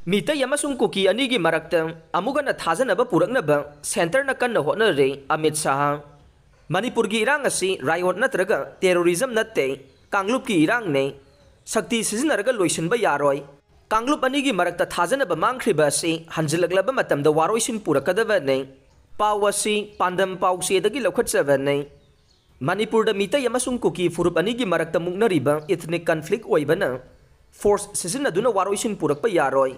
Meetei Amasung Kuki Anigi Marakta Amuk Hanna Thajanaba Puraknaba Centrena Kanna Hotnari Amit Shah Manipurgi irang asi riot natraga terrorism natte Kanglup ki irang ne Sakti sizinaraga loisinba yaroi Kanglup Anigi Marakta Thajanaba mangkhriba asi hanjilaglaba matamda waroisin purakadaba ne Pawasi pandam pawsi dagi lokhatsaba ne Manipurda Meetei Amasung Kuki Furup Anigi Marakta muknariba ethnic conflict oibana force sizinaduna waroisin purakpa yaroi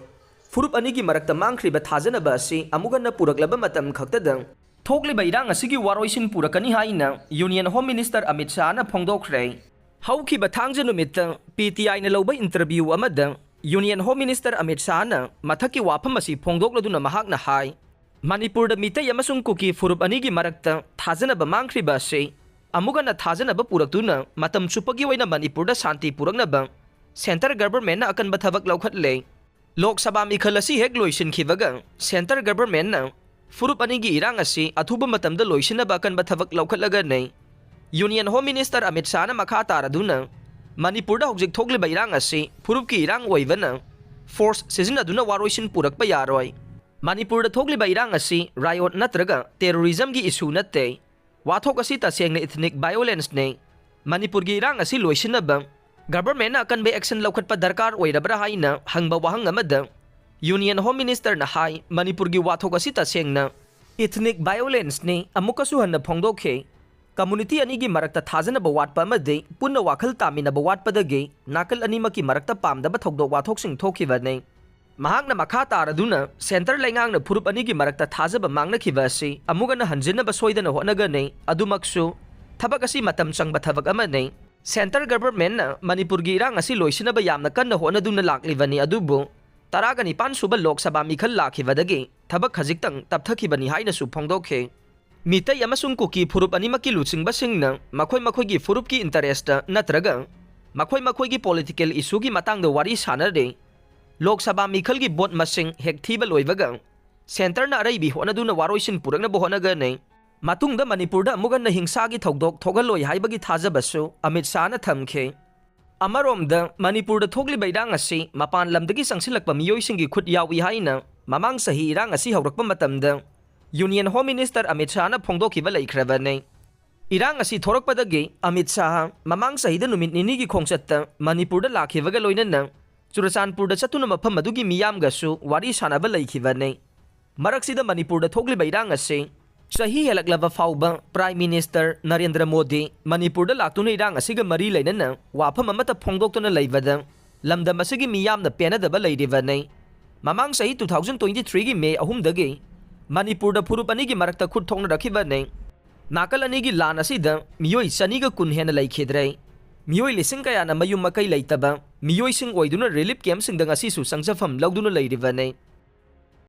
Furup Anigi Marakta mangkhriba Thajanaba asi Amuk Hanna puraklaba matam khaktada thokliba irang asigi waroisin purakani haina Union Home Minister Amit Shah na phongdokre haukiba thangja numitta PTI na loba interview amada Union Home Minister Amit Shah na mathaki wafam asi phongdokladuna mahakna hai Manipurda Meetei Amasung Kuki Furup Anigi Marakta Thajanaba mangkhriba asi Amuk Hanna Thajanaba puraktuna matam chupagi waina Manipurda shanti puraknaba Center government na akan bathabak laukhatle Lok Sabha mikhal asi hek loisin khibaga Center government na Furup Anigi irang asi athuba matamda loisinaba akan bathabak laukhatlaga nei Union Home Minister Amit Shah na makha taraduna Manipurda hojik thokliba irang asi Furup ki irang oibana force sizinaduna waroisin purakpa yaroi Manipurda thokliba irang asi riot natraga terrorism gi issue natte wathok asi tasengna ethnic violence nei Manipur gi irang asi loisinaba Government na akan be action laukhatpa darkar oirabra haina hangba wahang amada Union Home Minister na hai Manipur gi wathok asi tasengna ethnic violence ni amukasu hanna phongdokhe community anigi marakta thajanaba watpa amade punna wakhal taminaba watpadagi nakal animaki marakta pamdaba thokdok wathok sing thokhiba nei mahakna makha taraduna center laingang na Furup Anigi Marakta thajaba mangna khiba asi Amuk Hanna hanjinaba soidana honaga nei adumaksu thabak asi matam changba thabak ama nei Center government na Manipur gi irang asi loisinaba yamna kanna honaduna laklibani adubu taragani pansuba Lok Sabha mikhal lakhibadagi thabak khajiktang tapthakibani haina su phongdokhe Meetei Amasung Kuki Furup animaki luchingba singna makhoi gi Furup ki interest natraga makhoi gi political issue gi matangda wari sanare Lok Sabha mikhal gi vote masing hek thiba loibaga center na araibi honaduna waroisin puraknaba honaga nei Matungda Manipurda Amuk Hanna hingsagi thokdok thogaloi haibagi thajabasu Amit Shah na thamkhe Amaromda Manipurda thokliba irang asi mapan lamdagi sangsilakpa miyoisingi khut yawi haina mamang sahi irang asi haurakpa matamda Union Home Minister Amit Shah na phongdokhiba laikhraba nei irang asi thorakpadagi Amit Shah mamang sahida numit nini gi khongchatta Manipurda lakhibaga loinana Churachandpurda chatuna mafam adugi miyamgasu wari sanaba laikhiba nei maraksida Manipurda thokliba irang asi Sahi helaklaba fauba Prime Minister Narendra Modi Manipurda laktuna irang asiga mari lainana wafam amata phongdoktuna leibada lamdam asigi miyamna penadaba leiriba nei mamang sahi 2023 gi May 3 dagi Manipurda Furup Anigi Marakta khut thongna rakhiba nei nakal anigi lan asida miyoi chaniga kun hena laikhidrei miyoi lising kaya na mayum makai leitaba miyoi sing oiduna relief camp singdang asisu sangjafam lauduna leiriba nei